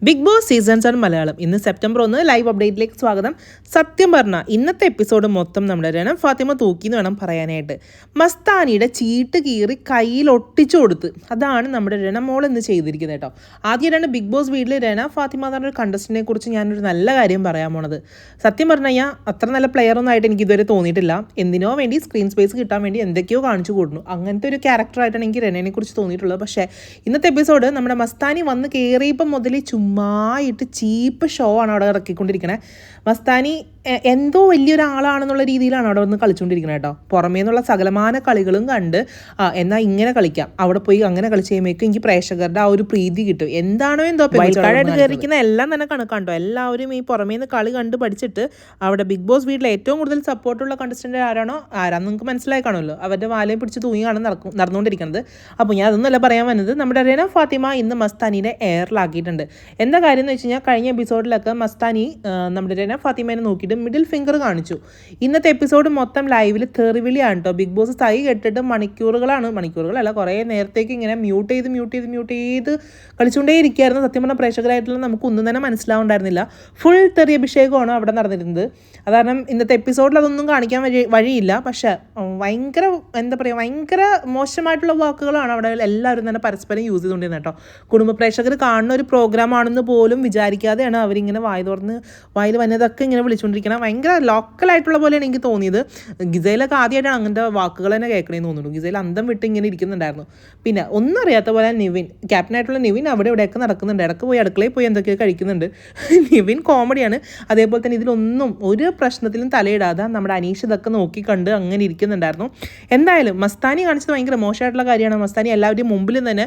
Big boss season 7 Malayalam ഇന്ന് September 1 live അപ്ഡേറ്റിലേക്ക് സ്വാഗതം. സത്യം പറഞ്ഞാൽ ഇന്നത്തെ എപ്പിസോഡ് മൊത്തം നമ്മുടെ രണ ഫാത്തിമ തൂക്കിന്ന് വേണം പറയാനായിട്ട്. മസ്താനിയുടെ ചീട്ട് കീറി കയ്യിൽ ഒട്ടിച്ചു കൊടുത്ത് അതാണ് നമ്മുടെ രണമോൾ എന്ന് ചെയ്തിരിക്കുന്നത് കേട്ടോ. ആദ്യമായിട്ടാണ് ബിഗ് ബോസ് വീട്ടിൽ രണ ഫാത്തിമ എന്ന് പറഞ്ഞൊരു കണ്ടസ്റ്റന്റിനെ കുറിച്ച് ഞാനൊരു നല്ല കാര്യം പറയാൻ പോണത്. സത്യം പറഞ്ഞു കഴിഞ്ഞാൽ അത്ര നല്ല പ്ലെയർ ഒന്നും ആയിട്ട് എനിക്ക് ഇതുവരെ തോന്നിയിട്ടില്ല. എന്തിനോ വേണ്ടി സ്ക്രീൻ സ്പേസ് കിട്ടാൻ വേണ്ടി എന്തൊക്കെയോ കാണിച്ചു കൊടുക്കുന്നു. അങ്ങനത്തെ ഒരു ക്യാരക്ടറായിട്ടാണ് എനിക്ക് രണനെ കുറിച്ച് തോന്നിയിട്ടുള്ളത്. പക്ഷേ ഇന്നത്തെ എപ്പിസോഡ് നമ്മുടെ മസ്താനി വന്ന് കയറിയപ്പം മുതൽ ചുമ്മായിട്ട് ചീപ്പ് ഷോ ആണ് അവിടെ ഇറക്കിക്കൊണ്ടിരിക്കണേ. മസ്താനി എന്തോ വലിയൊരാളാണെന്നുള്ള രീതിയിലാണ് അവിടെ വന്ന് കളിച്ചുകൊണ്ടിരിക്കുന്നത് കേട്ടോ. പുറമേ നിന്നുള്ള സകലമാന കളികളും കണ്ട് എന്നാൽ ഇങ്ങനെ കളിക്കാം, അവിടെ പോയി അങ്ങനെ കളിച്ച് കഴിയുമ്പോഴേക്കും എനിക്ക് പ്രേക്ഷകരുടെ ആ ഒരു പ്രീതി കിട്ടും. എന്താണോ എന്തോ വൈൽഡ്കാർഡായിട്ട് കയറിക്കുന്ന എല്ലാം തന്നെ കണക്കാണ്ടോ. എല്ലാവരും ഈ പുറമേ നിന്ന് കളി കണ്ട് പഠിച്ചിട്ട് അവിടെ ബിഗ് ബോസ് വീട്ടിൽ ഏറ്റവും കൂടുതൽ സപ്പോർട്ടുള്ള കണ്ടസ്റ്റന്റ് ആരാന്ന് നിങ്ങൾക്ക് മനസ്സിലായി കാണുമല്ലോ. അവരുടെ വാലയും പിടിച്ച് തൂങ്ങിയാണ് നടന്നുകൊണ്ടിരിക്കുന്നത്. അപ്പോൾ ഞാൻ അതൊന്നുമല്ല പറയാൻ വന്നത്. നമ്മുടെ രണ ഫാത്തിമ ഇന്ന് മസ്താനിനെ എയറിലാക്കിയിട്ടുണ്ട്. എന്താ കാര്യം എന്ന് വെച്ച് കഴിഞ്ഞാൽ കഴിഞ്ഞ എപ്പിസോഡിലൊക്കെ മസ്താനി നമ്മുടെ രണ ഫാത്തിമേനെ നോക്കിയിട്ട് മിഡിൽ ഫിംഗർ കാണിച്ചു. ഇന്നത്തെ എപ്പിസോഡ് മൊത്തം ലൈവിൽ തെറിവിളിയാണ് കേട്ടോ. ബിഗ് ബോസ് തൈ കെട്ടിട്ട് മണിക്കൂറുകളല്ല കുറേ നേരത്തേക്ക് ഇങ്ങനെ മ്യൂട്ട് ചെയ്ത് കളിച്ചുകൊണ്ടേ ഇരിക്കുകയായിരുന്നു. സത്യം പറഞ്ഞാൽ പ്രേക്ഷകരായിട്ടുള്ള നമുക്ക് ഒന്നും തന്നെ മനസ്സിലാവുണ്ടായിരുന്നില്ല. ഫുൾ തെറി അഭിഷേകമാണ് അവിടെ നടന്നിരുന്നത്. കാരണം ഇന്നത്തെ എപ്പിസോഡിൽ അതൊന്നും കാണിക്കാൻ വഴിയില്ല. പക്ഷേ ഭയങ്കര മോശമായിട്ടുള്ള വാക്കുകളാണ് അവിടെ എല്ലാവരും തന്നെ പരസ്പരം യൂസ് ചെയ്തുകൊണ്ടിരുന്നത് കേട്ടോ. കുടുംബ പ്രേക്ഷകർ കാണുന്ന ഒരു പ്രോഗ്രാം ആണെന്ന് പോലും വിചാരിക്കാതെയാണ് അവരിങ്ങനെ വായിൽ വന്നതൊക്കെ ഇങ്ങനെ വിളിച്ചുകൊണ്ടിരിക്കുന്നത്. ഭയങ്കര ലോക്കലായിട്ടുള്ള പോലെയാണ് എനിക്ക് തോന്നിയത്. ഗിസയിലൊക്കെ ആദ്യമായിട്ടാണ് അങ്ങനത്തെ വാക്കുകൾ തന്നെ കേൾക്കണേന്ന് തോന്നുന്നു. ഗിസയിൽ അന്തം വിട്ട് ഇങ്ങനെ ഇരിക്കുന്നുണ്ടായിരുന്നു. പിന്നെ ഒന്നും അറിയാത്ത പോലെ ക്യാപ്റ്റനായിട്ടുള്ള നിവിൻ അവിടെ ഇവിടെയൊക്കെ നടക്കുന്നുണ്ട്. ഇടയ്ക്ക് പോയി അടുക്കളയിൽ പോയി എന്തൊക്കെയോ കഴിക്കുന്നുണ്ട്. നിവിൻ കോമഡിയാണ്. അതേപോലെ തന്നെ ഇതിലൊന്നും ഒരു പ്രശ്നത്തിലും തലയിടാതെ നമ്മുടെ അനീഷ് ഇതൊക്കെ നോക്കിക്കണ്ട് അങ്ങനെ ഇരിക്കുന്നുണ്ടായിരുന്നു. എന്തായാലും മസ്താനി കാണിച്ചത് ഭയങ്കര മോശമായിട്ടുള്ള കാര്യമാണ്. മസ്താനി എല്ലാവരുടെയും മുമ്പിൽ തന്നെ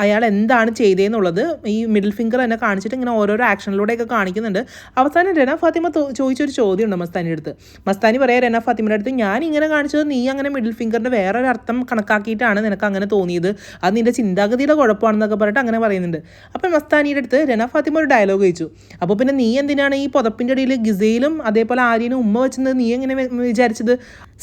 അയാൾ എന്താണ് ചെയ്തതെന്നുള്ളത് ഈ മിഡിൽ ഫിംഗർ തന്നെ കാണിച്ചിട്ട് ഇങ്ങനെ ഓരോരോ ആക്ഷനിലൂടെയൊക്കെ കാണിക്കുന്നുണ്ട്. അവസാനം രണ ഫാത്തിമ ചോദിച്ചൊരു ചോദ്യമുണ്ട് മസ്താനിയുടെ അടുത്ത്. മസ്താനി പറയാം രണ ഫാത്തിമയുടെ അടുത്ത്, ഞാൻ ഇങ്ങനെ കാണിച്ചത് നീ അങ്ങനെ മിഡിൽ ഫിംഗറിൻ്റെ വേറൊരു അർത്ഥം കണക്കാക്കിയിട്ടാണ് നിനക്ക് അങ്ങനെ തോന്നിയത്, അത് നിൻ്റെ ചിന്താഗതിയുടെ കുഴപ്പമാണെന്നൊക്കെ പറഞ്ഞിട്ട് അങ്ങനെ പറയുന്നുണ്ട്. അപ്പം മസ്താനിയുടെ അടുത്ത് രണ ഫാത്തിമ ഒരു ഡയലോഗ് ചോദിച്ചു. അപ്പോൾ പിന്നെ നീ എന്തിനാണ് ഈ പുതപ്പിൻ്റെ ഇടയിൽ ഗിസയിലും അതേപോലെ ആര്യനും ഉമ്മ വെച്ചത് നീ എങ്ങനെ വിചാരിച്ചത്?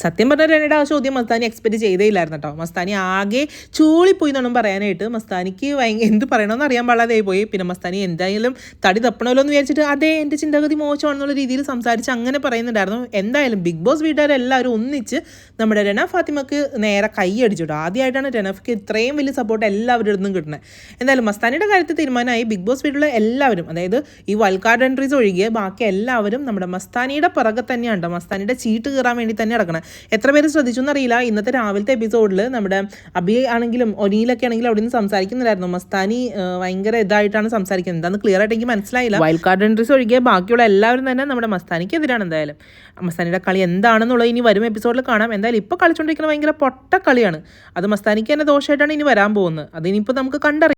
സത്യം പറഞ്ഞാൽ രണയുടെ ആ ചോദ്യം മസ്താനി എക്സ്പെക്ട് ചെയ്തേയില്ലായിരുന്നു കേട്ടോ. മസ്താനി ആകെ ചൂളിപ്പോയി എന്നാണ് പറയാനായിട്ട്. മസ്താനിക്ക് എന്ത് പറയണമെന്ന് അറിയാൻ പാടാതെ പോയി. പിന്നെ മസ്താനി എന്തായാലും തടി തപ്പണമല്ലോ എന്ന് വിചാരിച്ചിട്ട് അതെ എൻ്റെ ചിന്താഗതി മോശമാണെന്നുള്ള രീതിയിൽ സംസാരിച്ച് അങ്ങനെ പറയുന്നുണ്ടായിരുന്നു. എന്തായാലും ബിഗ് ബോസ് വീട്ടുകാരെല്ലാവരും ഒന്നിച്ച് നമ്മുടെ രണ ഫാത്തിമക്ക് നേരെ കൈയടിച്ചിട്ടു. ആദ്യമായിട്ടാണ് രണഫിക്ക് ഇത്രയും വലിയ സപ്പോർട്ട് എല്ലാവരുടെ അടുത്തും കിട്ടുന്നത്. എന്തായാലും മസ്താനിയുടെ കാര്യത്തിൽ തീരുമാനമായി. ബിഗ് ബോസ് വീട്ടിലുള്ള എല്ലാവരും, അതായത് ഈ വൈൽഡ് കാർഡ് എൻട്രീസ് ഒഴികെ ബാക്കി എല്ലാവരും നമ്മുടെ മസ്താനിയുടെ പുറകെ തന്നെയാണ് കേട്ടോ. മസ്താനിയുടെ ചീട്ട് കീറാൻ വേണ്ടി തന്നെ നടക്കണം. എത്ര പേര് ശ്രദ്ധിച്ചു എന്നറിയില്ല. ഇന്നത്തെ രാവിലത്തെ എപ്പിസോഡിൽ നമ്മുടെ അബി ആണെങ്കിലും ഒനീലൊക്കെ ആണെങ്കിലും അവിടെ നിന്ന് സംസാരിക്കുന്നുണ്ടായിരുന്നു. മസ്താനി ഭയങ്കര ഇതായിട്ടാണ് സംസാരിക്കുന്നത്. എന്താണെന്ന് ക്ലിയർ ആയിട്ട് എനിക്ക് മനസ്സിലായില്ല. വൈൽഡ് കാർഡ് എൻട്രീസ് ഒഴികെ ബാക്കിയുള്ള എല്ലാവരും തന്നെ നമ്മുടെ മസ്താനിക്ക് എതിരാണ്. എന്തായാലും മസ്താനിയുടെ കളി എന്താണെന്നുള്ളത് ഇനി വരും എപ്പിസോഡിൽ കാണാം. എന്തായാലും ഇപ്പോൾ കളിച്ചുകൊണ്ടിരിക്കുന്ന ഭയങ്കര പൊട്ട കളിയാണ്. അത് മസ്താനിക്ക് തന്നെ ദോഷമായിട്ടാണ് ഇനി വരാൻ പോകുന്നത്. അതിനിപ്പോൾ നമുക്ക് കണ്ടറിയാം.